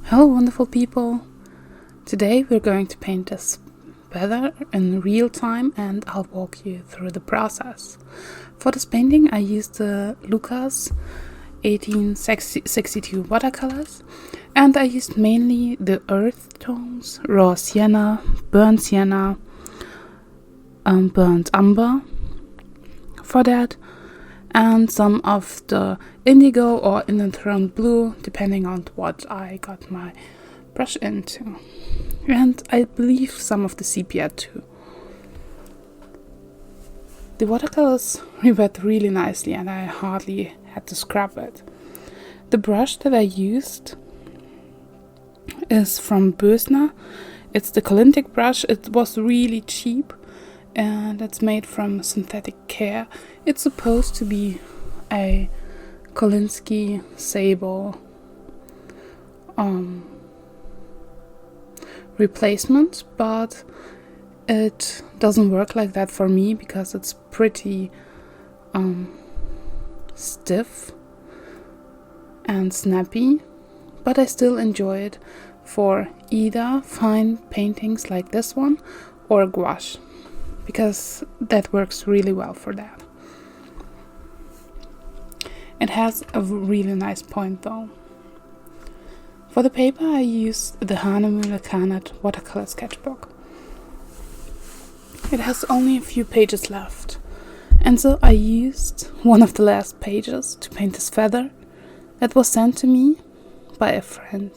Hello wonderful people! Today we're going to paint this feather in real time and I'll walk you through the process. For this painting I used the Lukas 1862 watercolors and I used mainly the earth tones, raw sienna, burnt umber for that, and some of the indigo or indifferent blue, depending on what I got my brush into. And I believe some of the sepia too. The watercolors revert really nicely and I hardly had to scrub it. The brush that I used is from Boesner. It's the Kolintik brush. It was really cheap and it's made from synthetic hair. It's supposed to be a Kolintik sable replacement, but it doesn't work like that for me because it's pretty stiff and snappy, but I still enjoy it for either fine paintings like this one or gouache, because that works really well for that. It has a really nice point though. For the paper I used the Hahnemühle Carnet watercolor sketchbook. It has only a few pages left, and so I used one of the last pages to paint this feather that was sent to me by a friend.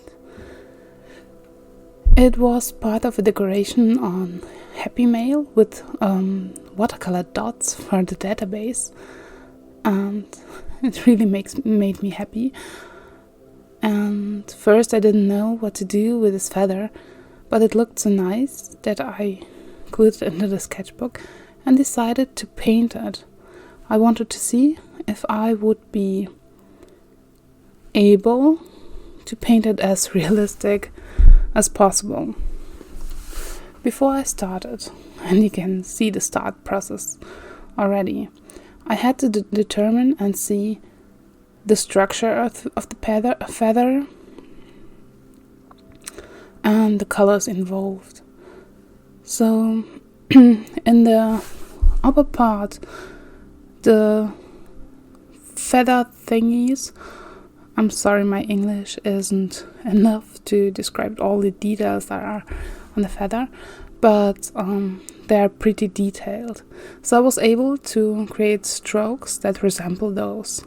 It was part of a decoration on Happy Mail with watercolor dots for the database, and it really made me happy. And first I didn't know what to do with this feather, but it looked so nice that I glued it into the sketchbook and decided to paint it. I wanted to see if I would be able to paint it as realistic as possible. Before I started, and you can see the start process already, I had to determine and see the structure of the feather and the colors involved. So in the upper part, the feather thingies, I'm sorry my English isn't enough to describe all the details that are on the feather, but they are pretty detailed. So I was able to create strokes that resemble those.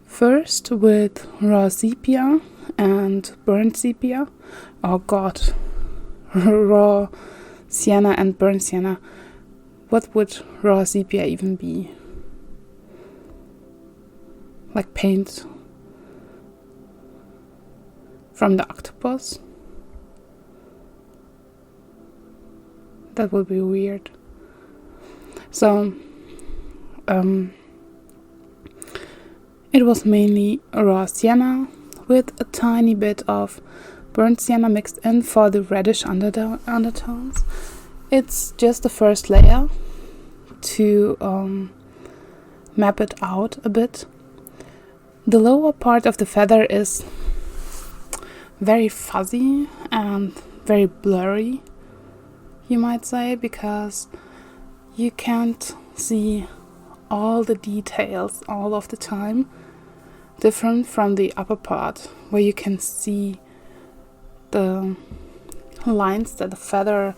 First with raw sepia and burnt sepia. Oh god, raw sienna and burnt sienna. What would raw sepia even be? Like paint from the octopus? That would be weird. So, it was mainly raw sienna with a tiny bit of burnt sienna mixed in for the reddish undertones. It's just the first layer to map it out a bit. The lower part of the feather is very fuzzy and very blurry, you might say, because you can't see all the details all of the time, different from the upper part where you can see the lines that the feather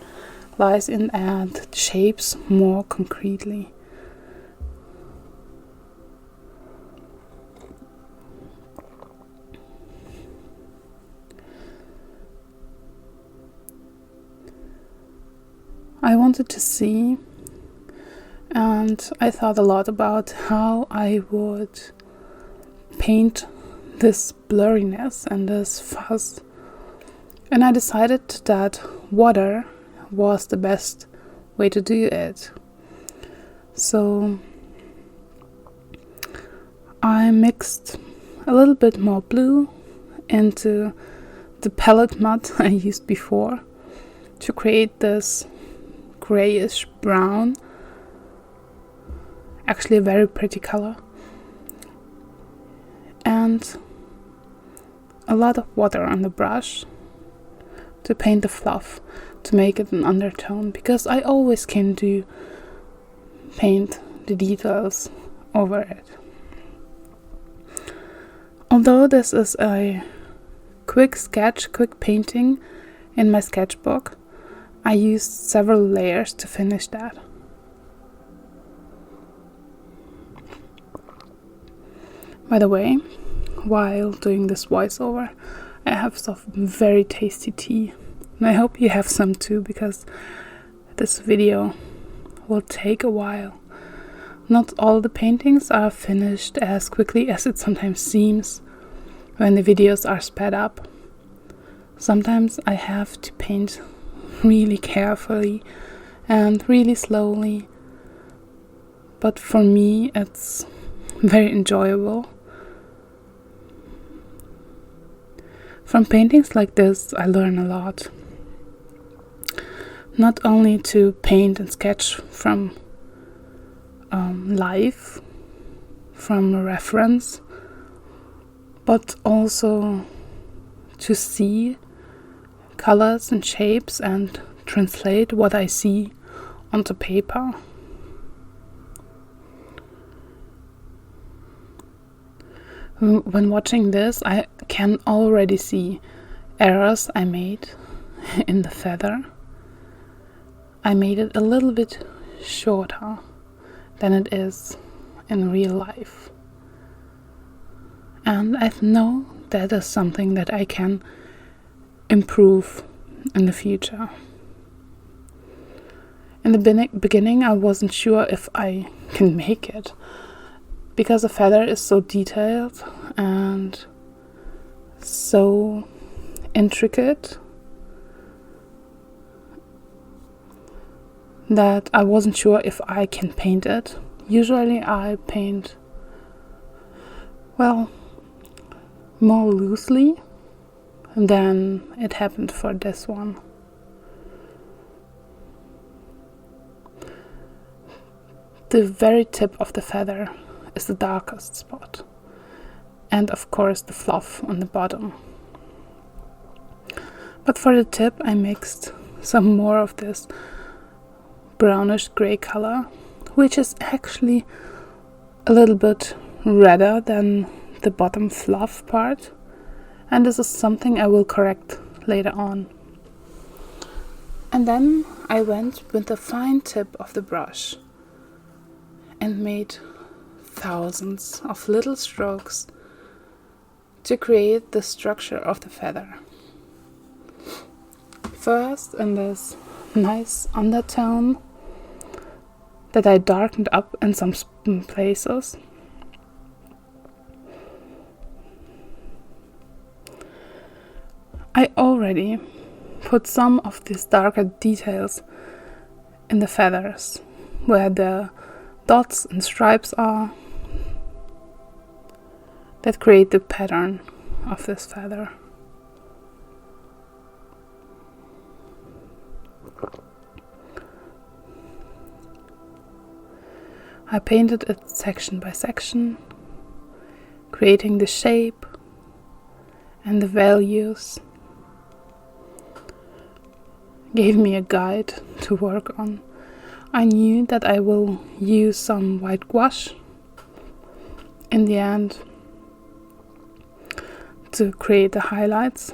lies in and the shapes more concretely. I wanted to see, and I thought a lot about how I would paint this blurriness and this fuzz, and I decided that water was the best way to do it. So I mixed a little bit more blue into the palette mud I used before to create this grayish brown, actually a very pretty color, and a lot of water on the brush to paint the fluff, to make it an undertone, because I always can paint the details over it. Although this is a quick painting in my sketchbook, I used several layers to finish that. By the way, while doing this voiceover, I have some very tasty tea, and I hope you have some too, because this video will take a while. Not all the paintings are finished as quickly as it sometimes seems when the videos are sped up. Sometimes I have to paint really carefully and really slowly, but for me it's very enjoyable. From paintings like this I learn a lot. Not only to paint and sketch from life, from a reference, but also to see colors and shapes and translate what I see onto paper. When watching this, I can already see errors I made in the feather. I made it a little bit shorter than it is in real life. And I know that is something that I can improve in the future. In the beginning I wasn't sure if I can make it, because the feather is so detailed and so intricate that I wasn't sure if I can paint it. Usually I paint, well, more loosely than it happened for this one. The very tip of the feather is the darkest spot, and of course the fluff on the bottom. But for the tip I mixed some more of this brownish gray color, which is actually a little bit redder than the bottom fluff part, and this is something I will correct later on. And then I went with the fine tip of the brush and made thousands of little strokes to create the structure of the feather. First in this nice undertone that I darkened up in some places. I already put some of these darker details in the feathers, where the dots and stripes are, that create the pattern of this feather. I painted it section by section, creating the shape and the values. Gave me a guide to work on. I knew that I will use some white gouache in the end to create the highlights.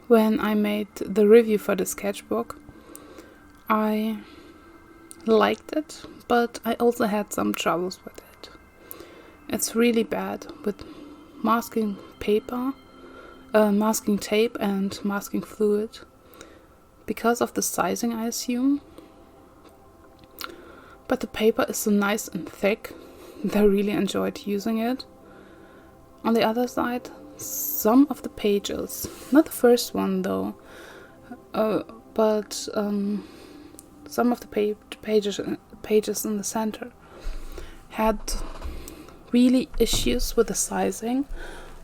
When I made the review for the sketchbook, I liked it, but I also had some troubles with it. It's really bad with masking paper, masking tape and masking fluid, because of the sizing, I assume. But the paper is so nice and thick that I really enjoyed using it. On the other side, some of the pages, not the first one though, but some of the pages in the center had really issues with the sizing,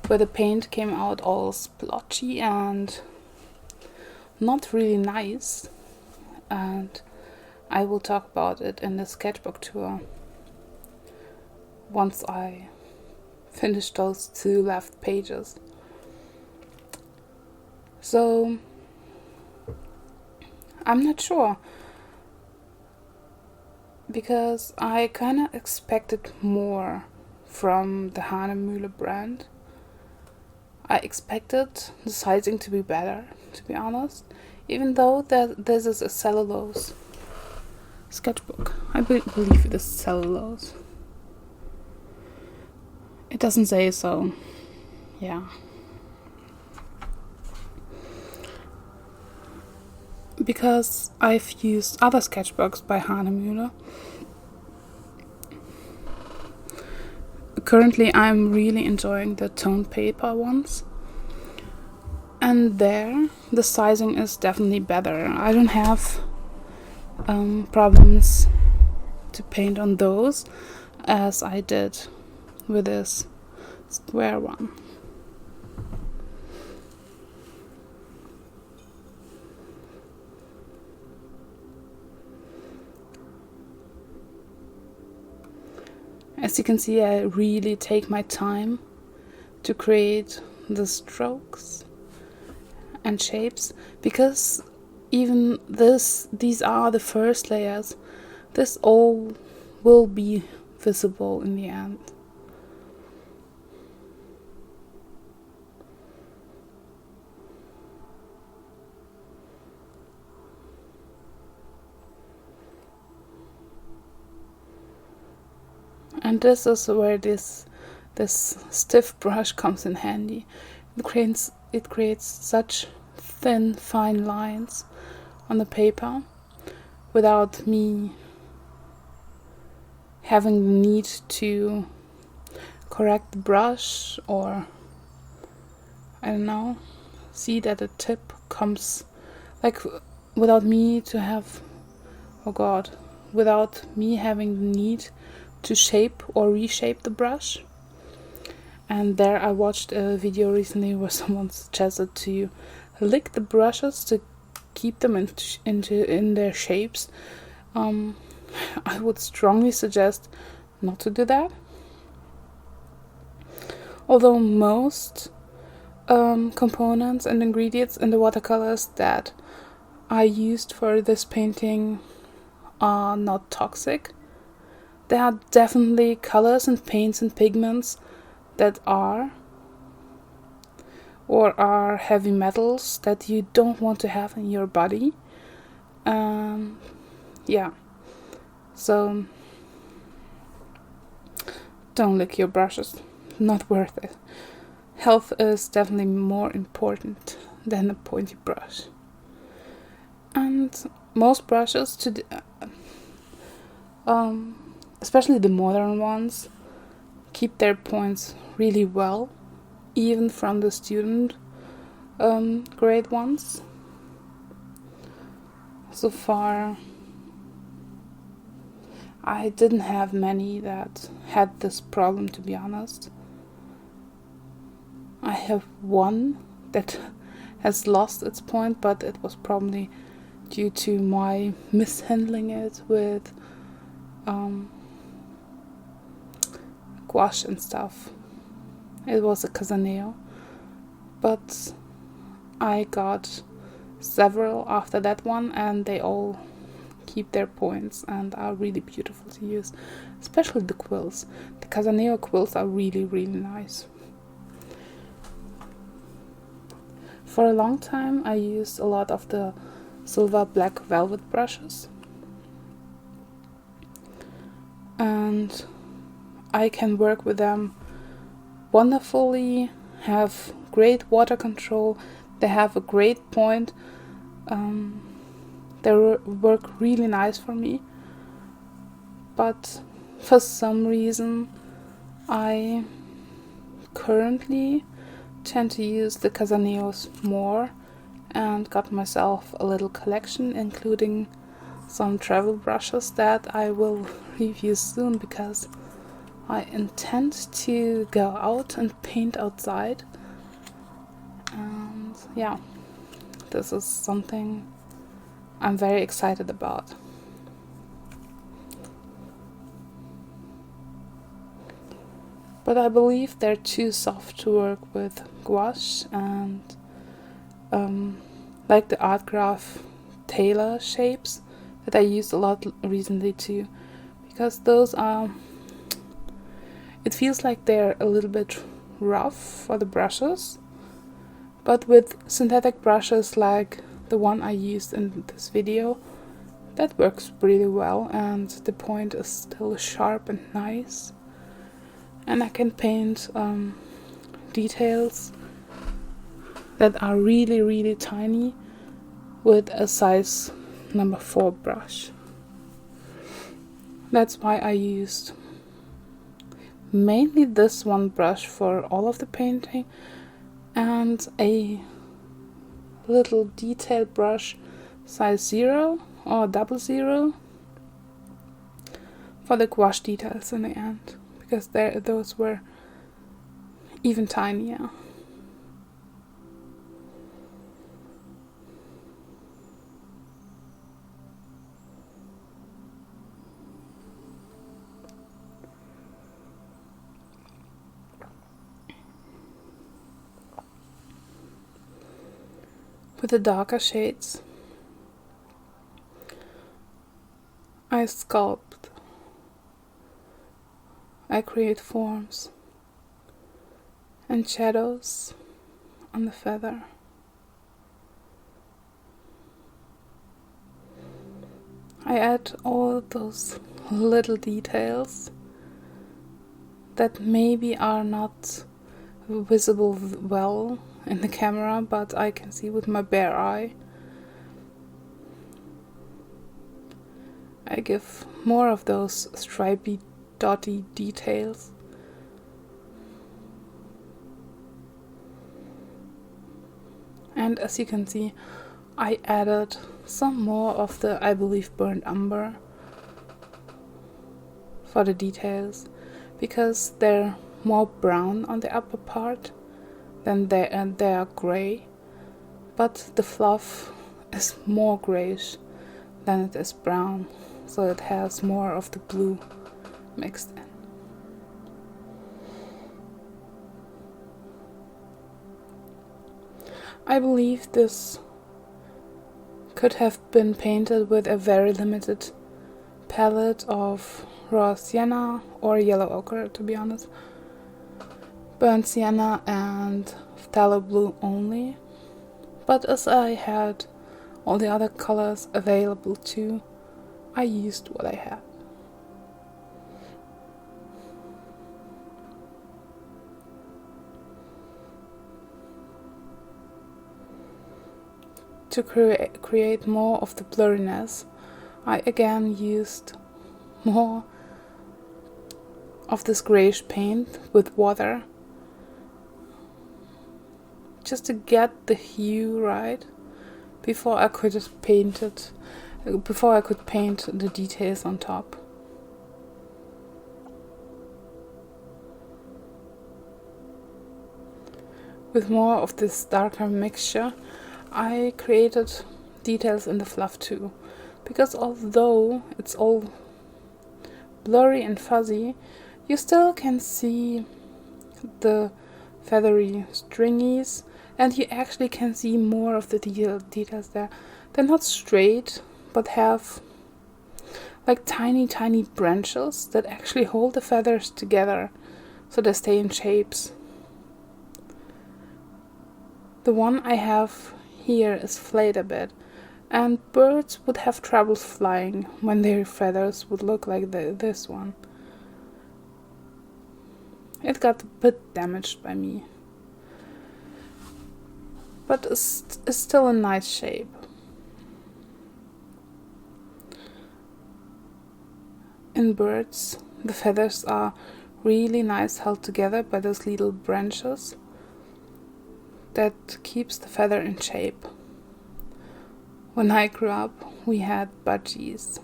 where the paint came out all splotchy and not really nice. And I will talk about it in the sketchbook tour once I finish those 2 left pages. So I'm not sure, because I kind of expected more from the Hahnemühle brand. I expected the sizing to be better, to be honest, even though this is a cellulose sketchbook. I believe it is cellulose. It doesn't say so. Yeah. Because I've used other sketchbooks by Hahnemühle. Currently I'm really enjoying the toned paper ones. And there the sizing is definitely better. I don't have problems to paint on those as I did with this square one. As you can see, I really take my time to create the strokes and shapes, because even these are the first layers. This all will be visible in the end. And this is where this stiff brush comes in handy. It creates such thin, fine lines on the paper without me having the need to correct the brush, or I don't know, see that the tip comes, like, without me to have, oh god, without me having the need to shape or reshape the brush. And there I watched a video recently where someone suggested to lick the brushes to keep them in their shapes. I would strongly suggest not to do that. Although most components and ingredients in the watercolors that I used for this painting are not toxic. There are definitely colors and paints and pigments that are heavy metals that you don't want to have in your body. Yeah, so don't lick your brushes, not worth it. Health is definitely more important than a pointy brush. And most brushes especially the modern ones, keep their points really well, even from the student grade ones. So far, I didn't have many that had this problem, to be honest. I have one that has lost its point, but it was probably due to my mishandling it with gouache and stuff. It was a Casaneo, but I got several after that one, and they all keep their points and are really beautiful to use, especially the quills. The Casaneo quills are really, really nice. For a long time I used a lot of the silver black velvet brushes, and I can work with them wonderfully, have great water control, they have a great point, they work really nice for me. But for some reason I currently tend to use the Casaneos more and got myself a little collection, including some travel brushes that I will review soon, because I intend to go out and paint outside. And yeah, this is something I'm very excited about. But I believe they're too soft to work with gouache, and like the art graph tailor shapes that I used a lot recently too, because those are, it feels like they're a little bit rough for the brushes, but with synthetic brushes like the one I used in this video, that works really well, and the point is still sharp and nice, and I can paint details that are really, really tiny with a size number 4 brush. That's why I used mainly this one brush for all of the painting, and a little detail brush size 0 or 00 for the gouache details in the end, because those were even tinier. With the darker shades, I sculpt, I create forms and shadows on the feather. I add all those little details that maybe are not visible well in the camera, but I can see with my bare eye. I give more of those stripy, dotty details. And as you can see, I added some more of the, I believe, burnt umber for the details, because they're more brown on the upper part than they are grey, but the fluff is more greyish than it is brown, so it has more of the blue mixed in. I believe this could have been painted with a very limited palette of raw sienna or yellow ochre, to be honest, burnt sienna and phthalo blue only, but as I had all the other colors available too, I used what I had. To create more of the blurriness, I again used more of this grayish paint with water, just to get the hue right before I could paint the details on top. With more of this darker mixture, I created details in the fluff too, because although it's all blurry and fuzzy, you still can see the feathery stringies, and you actually can see more of the details there. They're not straight, but have like tiny branches that actually hold the feathers together, so they stay in shapes. The one I have here is flayed a bit, and birds would have trouble flying when their feathers would look like this one. It got a bit damaged by me, but it's still a nice shape. In birds, the feathers are really nice held together by those little branches that keeps the feather in shape. When I grew up, we had budgies,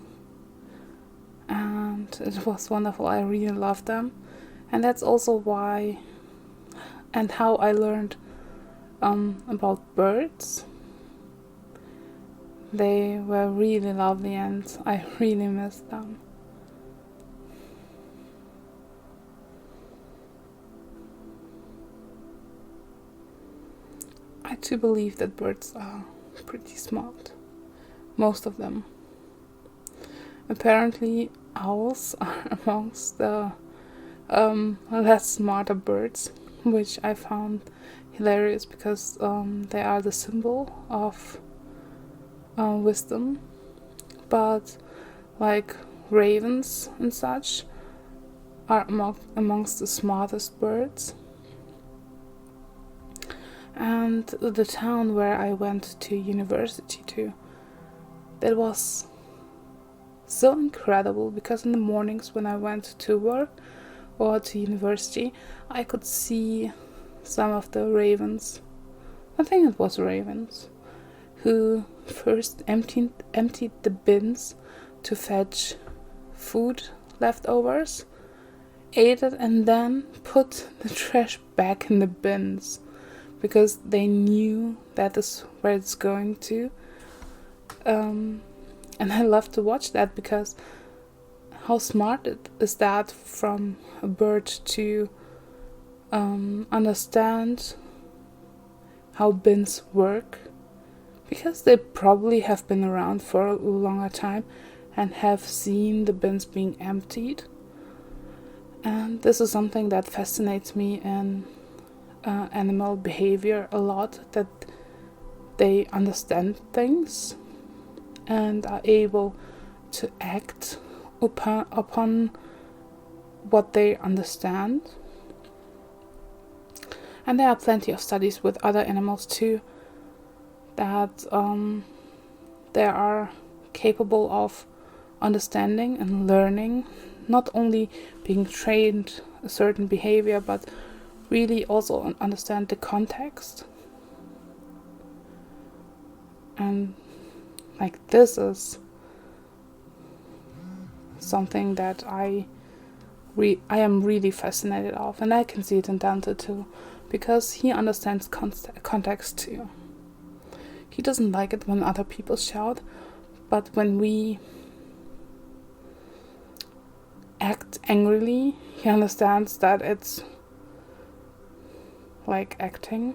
and it was wonderful. I really loved them, and that's also why and how I learned about birds. They were really lovely, and I really missed them. I too believe that birds are pretty smart. Most of them. Apparently, owls are amongst the less smarter birds, which I found hilarious because they are the symbol of wisdom. But like ravens and such are amongst the smartest birds. And the town where I went to university to, that was so incredible because in the mornings when I went to work or to university, I could see some of the ravens, I think it was ravens, who first emptied the bins to fetch food leftovers, ate it, and then put the trash back in the bins because they knew that is where it's going to. And I love to watch that because how smart it is that from a bird to understand how bins work, because they probably have been around for a longer time and have seen the bins being emptied. And this is something that fascinates me in animal behavior a lot, that they understand things and are able to act upon what they understand. And there are plenty of studies with other animals too, that they are capable of understanding and learning, not only being trained a certain behavior, but really also understand the context. And like this is something that I am really fascinated of, and I can see it in Dante too, because he understands context too. He doesn't like it when other people shout, but when we act angrily, he understands that it's like acting.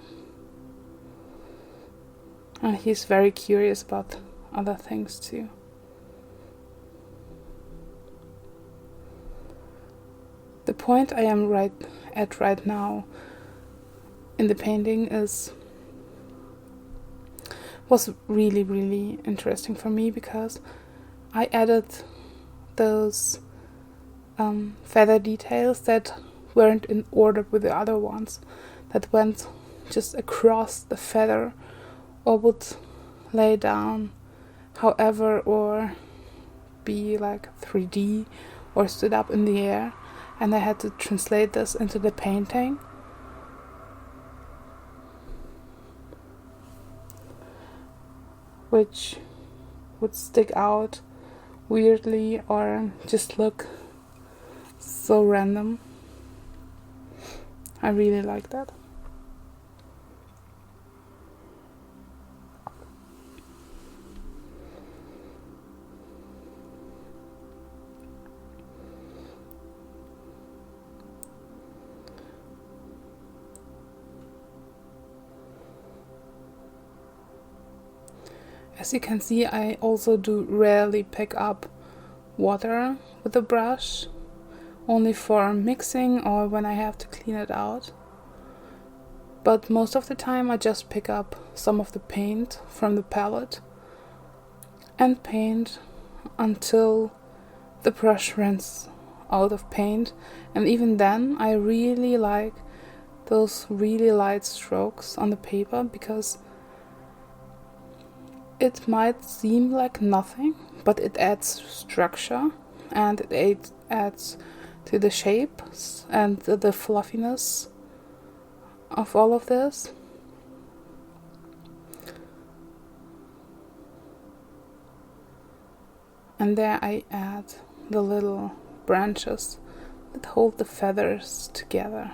And he's very curious about other things too. The point I am right now in the painting was really, really interesting for me, because I added those feather details that weren't in order with the other ones, that went just across the feather or would lay down however, or be like 3D or stood up in the air, and I had to translate this into the painting. Which would stick out weirdly or just look so random. I really like that. As you can see, I also do rarely pick up water with a brush, only for mixing or when I have to clean it out. But most of the time I just pick up some of the paint from the palette and paint until the brush runs out of paint. And even then I really like those really light strokes on the paper, because it might seem like nothing, but it adds structure and it adds to the shapes and the fluffiness of all of this. and there I add the little branches that hold the feathers together.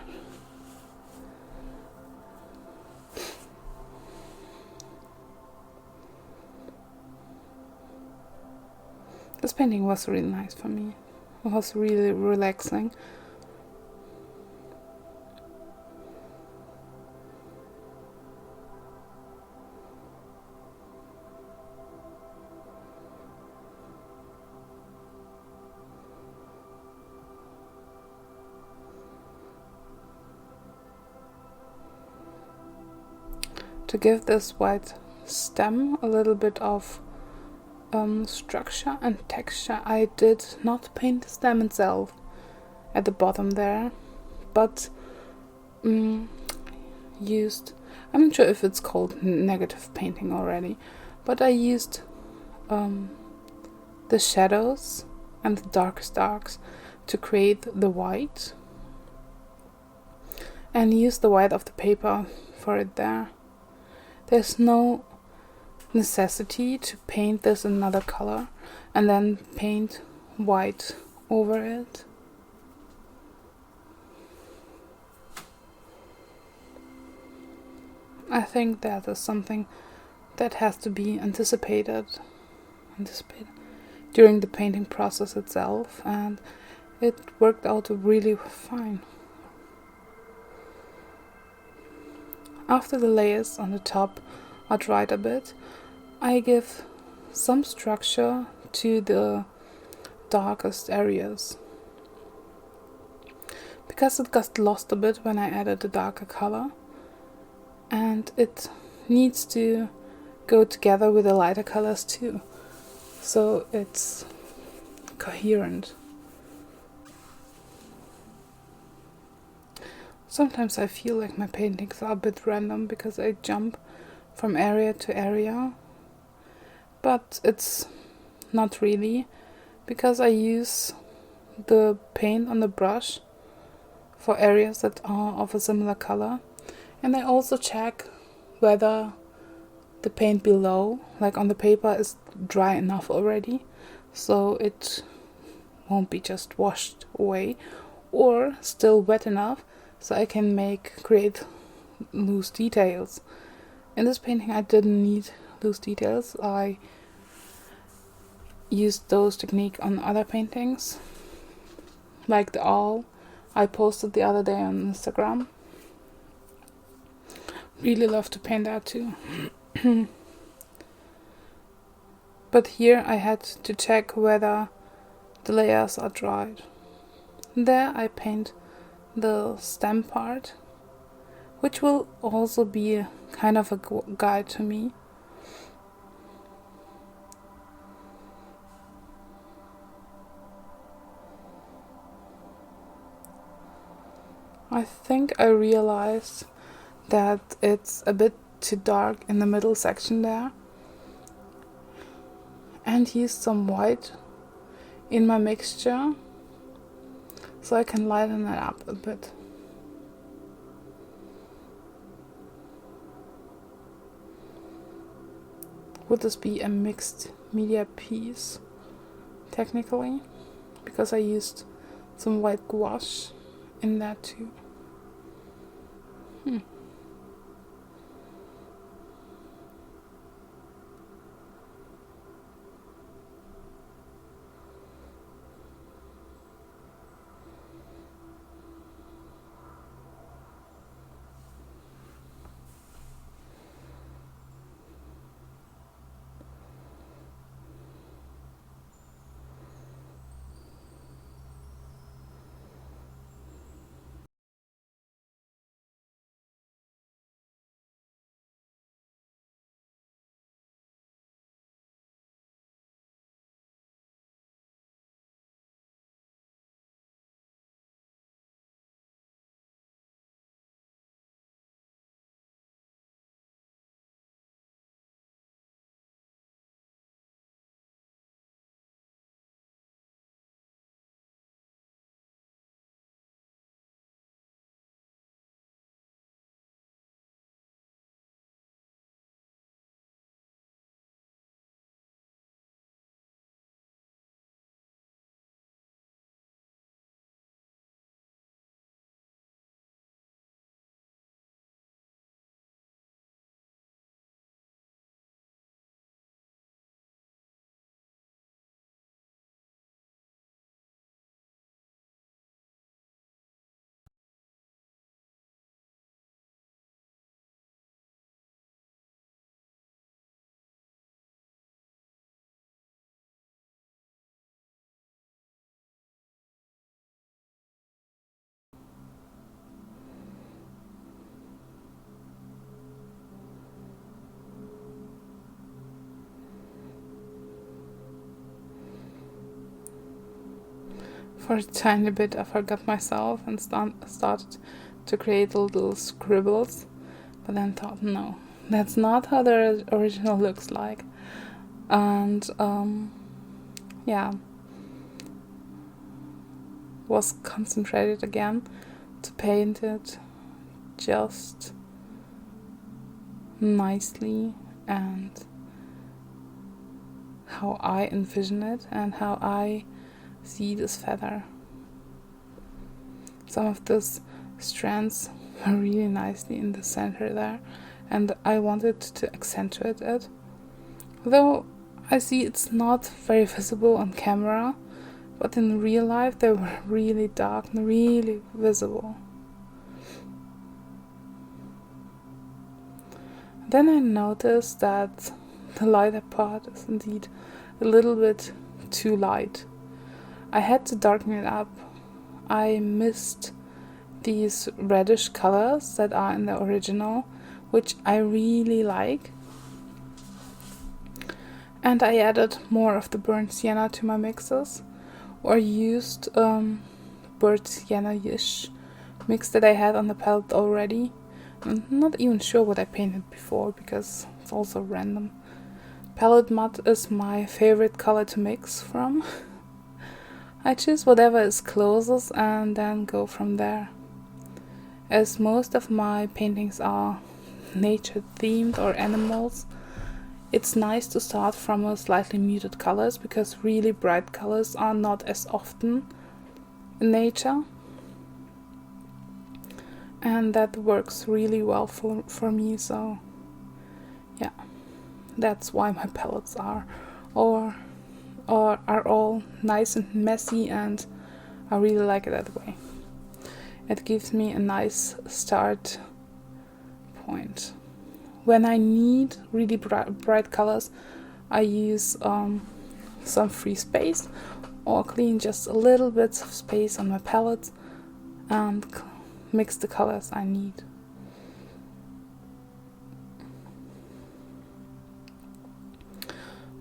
This painting was really nice for me. It was really relaxing. To give this white stem a little bit of structure and texture, I did not paint the stem itself at the bottom there, but used, I'm not sure if it's called negative painting already, but I used the shadows and the darkest darks to create the white, and used the white of the paper for it there. There's no necessity to paint this another color and then paint white over it. I think that is something that has to be anticipated during the painting process itself, and it worked out really fine. After the layers on the top are dried a bit, I give some structure to the darkest areas, because it got lost a bit when I added the darker color, and it needs to go together with the lighter colors too, so it's coherent. Sometimes I feel like my paintings are a bit random because I jump from area to area, but it's not really, because I use the paint on the brush for areas that are of a similar color, and I also check whether the paint below, like on the paper, is dry enough already, so it won't be just washed away, or still wet enough so I can create loose details. In this painting I didn't need loose details. I used those techniques on other paintings, like the owl I posted the other day on Instagram. Really love to paint that too. But here I had to check whether the layers are dried. There I paint the stem part, which will also be a kind of a guide to me. I think I realized that it's a bit too dark in the middle section there, and used some white in my mixture so I can lighten it up a bit. Would this be a mixed media piece technically? Because I used some white gouache in that too. For a tiny bit I forgot myself and started to create little scribbles, but then thought, no, that's not how the original looks like. And was concentrated again to paint it just nicely and how I envision it and how I see this feather. Some of those strands were really nicely in the center there, and I wanted to accentuate it, though I see it's not very visible on camera, but in real life they were really dark and really visible. Then I noticed that the lighter part is indeed a little bit too light. I had to darken it up. I missed these reddish colors that are in the original, which I really like. And I added more of the burnt sienna to my mixes, or used burnt sienna-ish mix that I had on the palette already. I'm not even sure what I painted before because it's also random. Palette matte is my favorite color to mix from. I choose whatever is closest and then go from there. As most of my paintings are nature themed or animals, it's nice to start from a slightly muted colors because really bright colors are not as often in nature. And that works really well for me, so yeah, that's why my palettes are all nice and messy, and I really like it that way. It gives me a nice start point. When I need really bright colors, I use some free space or clean just a little bit of space on my palette and mix the colors I need.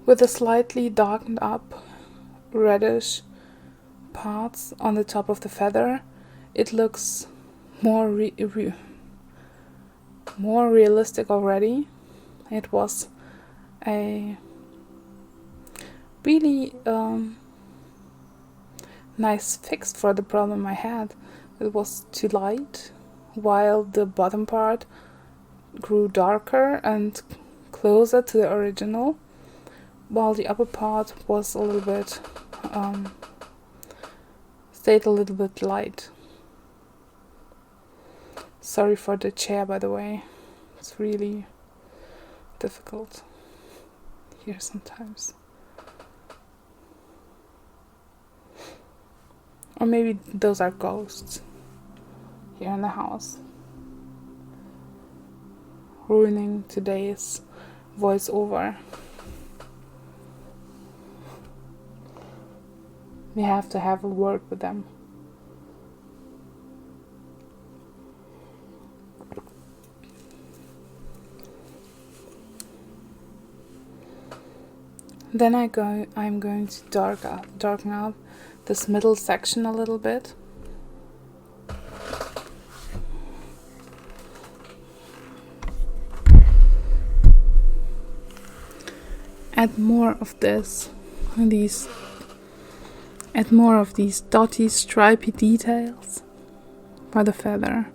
With the slightly darkened up reddish parts on the top of the feather, it looks more realistic already. It was a really nice fix for the problem I had. It was too light, while the bottom part grew darker and closer to the original, while the upper part was a little bit stayed a little bit light. Sorry for the chair, by the way. It's really difficult here sometimes. Or maybe those are ghosts here in the house, ruining today's voiceover. We have to have a word with them. Then I'm going to darken up this middle section a little bit. Add more of these dotty, stripy details by the feather.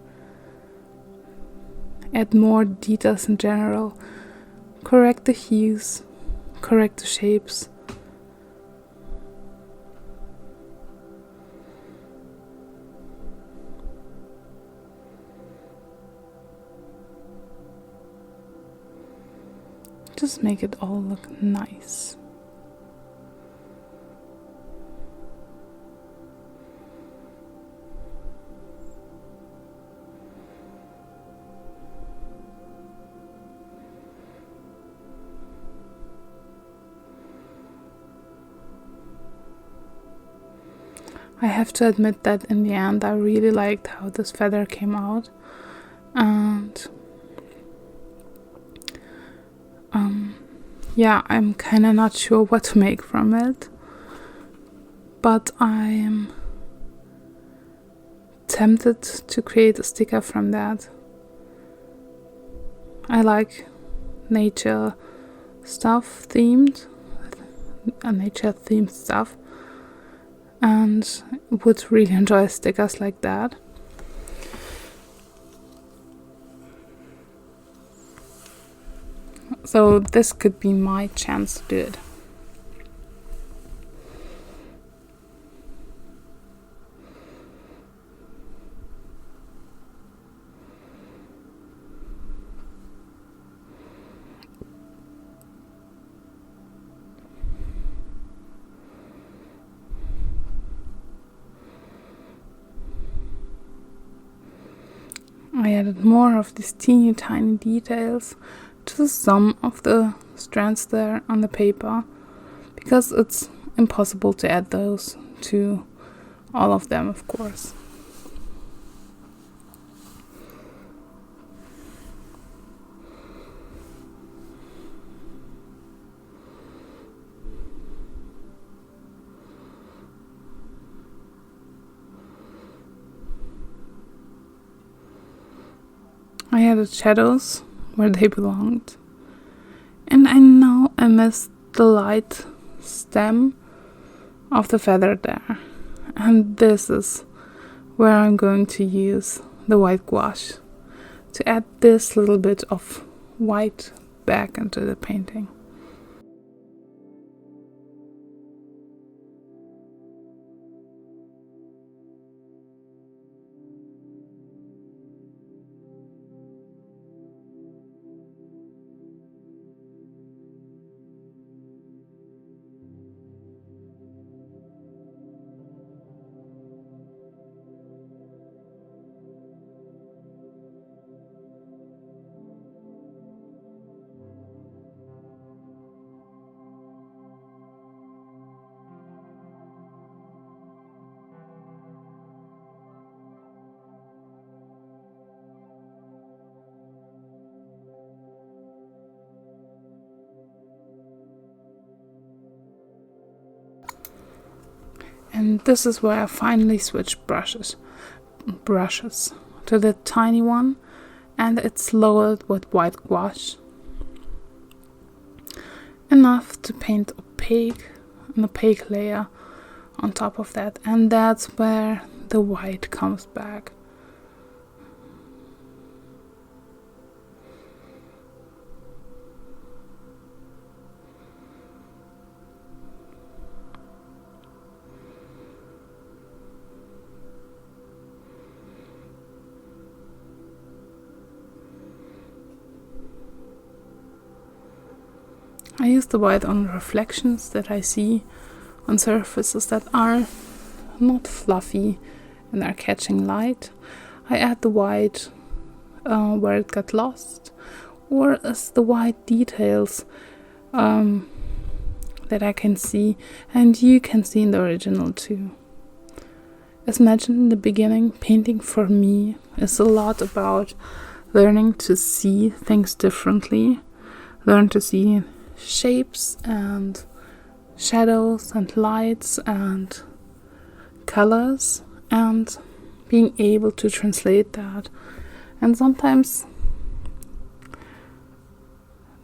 Add more details in general. Correct the hues. Correct the shapes. Just make it all look nice. I have to admit that in the end I really liked how this feather came out, and I'm kinda not sure what to make from it, but I'm tempted to create a sticker from that. I like nature themed stuff, and would really enjoy stickers like that. So this could be my chance to do it. I added more of these teeny tiny details to some of the strands there on the paper, because it's impossible to add those to all of them, of course. I added shadows where they belonged, and I know I missed the light stem of the feather there, and this is where I'm going to use the white gouache to add this little bit of white back into the painting. And this is where I finally switched brushes to the tiny one, and it's lowered with white gouache. Enough to paint an opaque layer on top of that, and that's where the white comes back. I use the white on reflections that I see on surfaces that are not fluffy and are catching light. I add the white where it got lost, or as the white details that I can see, and you can see in the original too. As mentioned in the beginning, painting for me is a lot about learning to see things differently, learn to see shapes and shadows and lights and colors, and being able to translate that. And sometimes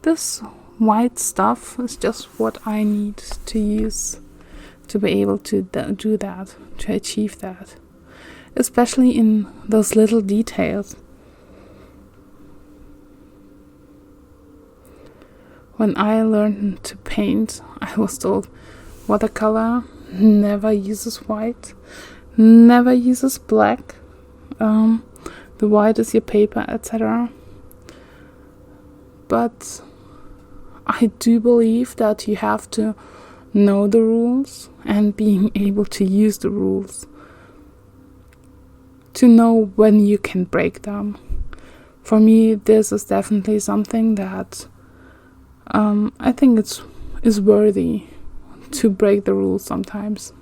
this white stuff is just what I need to use to be able to do that, to achieve that, especially in those little details. When I learned to paint, I was told watercolor never uses white, never uses black, the white is your paper, etc. But I do believe that you have to know the rules and being able to use the rules to know when you can break them. For me, this is definitely something that I think is worthy to break the rules sometimes.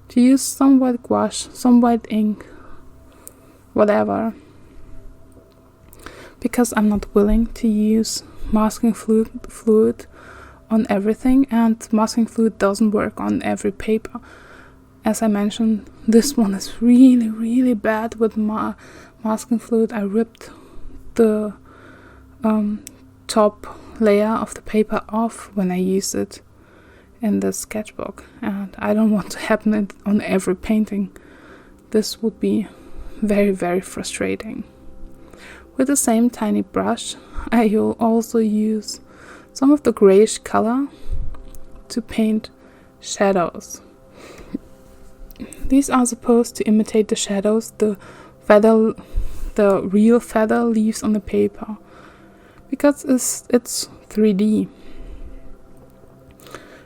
To use some white gouache, some white ink, whatever. Because I'm not willing to use masking fluid on everything, and masking fluid doesn't work on every paper. as I mentioned, this one is really, really bad with masking fluid. I ripped the top layer of the paper off when I used it in the sketchbook, and I don't want to happen on every painting. This would be very, very frustrating. With the same tiny brush, I will also use some of the grayish color to paint shadows. These are supposed to imitate the shadows the real feather leaves on the paper, because it's 3D.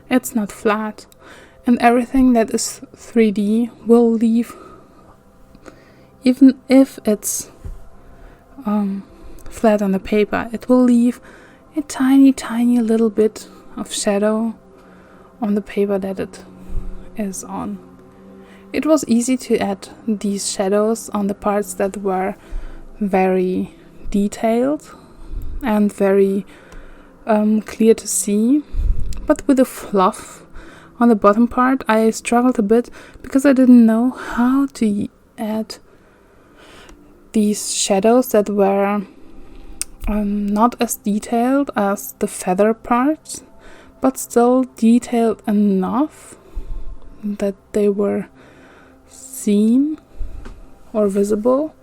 It's not flat, and everything that is 3D will leave, even if it's flat on the paper, it will leave a tiny, tiny little bit of shadow on the paper that it is on. It was easy to add these shadows on the parts that were very detailed and very clear to see, but with the fluff on the bottom part I struggled a bit because I didn't know how to add these shadows that were not as detailed as the feather parts, but still detailed enough that they were seen or visible.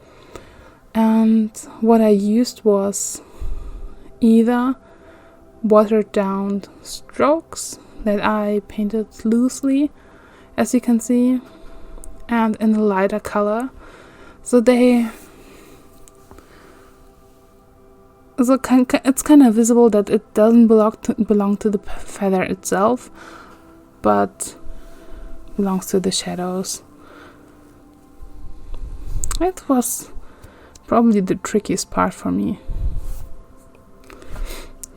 And what I used was either watered down strokes that I painted loosely, as you can see, and in a lighter color, so it's kind of visible that it doesn't belong to the feather itself, but belongs to the shadows. It was probably the trickiest part for me.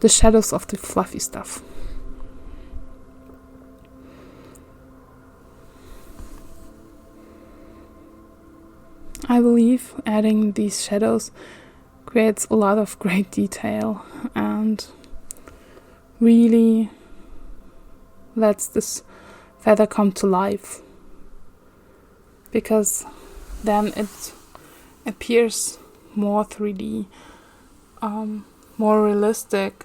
The shadows of the fluffy stuff. I believe adding these shadows creates a lot of great detail and really lets this feather come to life, because then it appears more 3D, more realistic.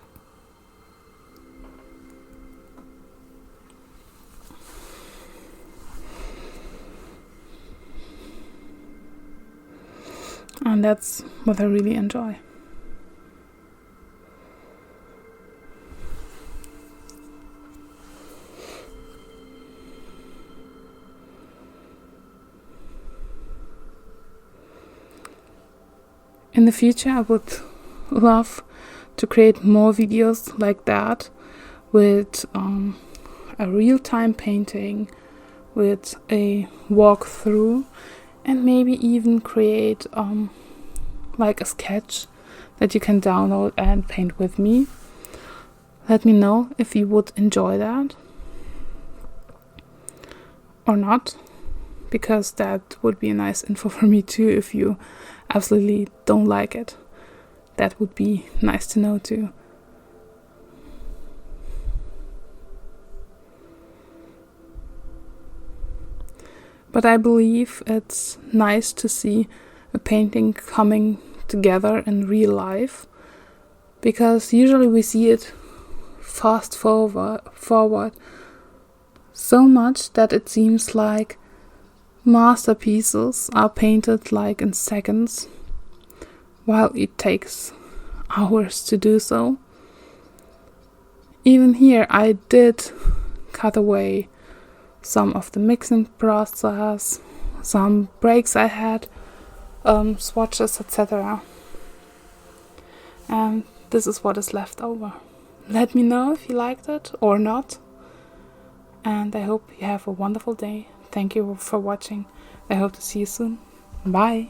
And that's what I really enjoy. In the future, I would love to create more videos like that, with a real-time painting, with a walkthrough, and maybe even create like a sketch that you can download and paint with me. Let me know if you would enjoy that or not, because that would be a nice info for me too. If you absolutely don't like it, that would be nice to know too. But I believe it's nice to see a painting coming together in real life, because usually we see it fast forward so much that it seems like masterpieces are painted like in seconds, while it takes hours to do so. Even here I did cut away some of the mixing process, some breaks I had, swatches, etc. And this is what is left over. Let me know if you liked it or not. And I hope you have a wonderful day. Thank you for watching. I hope to see you soon. Bye.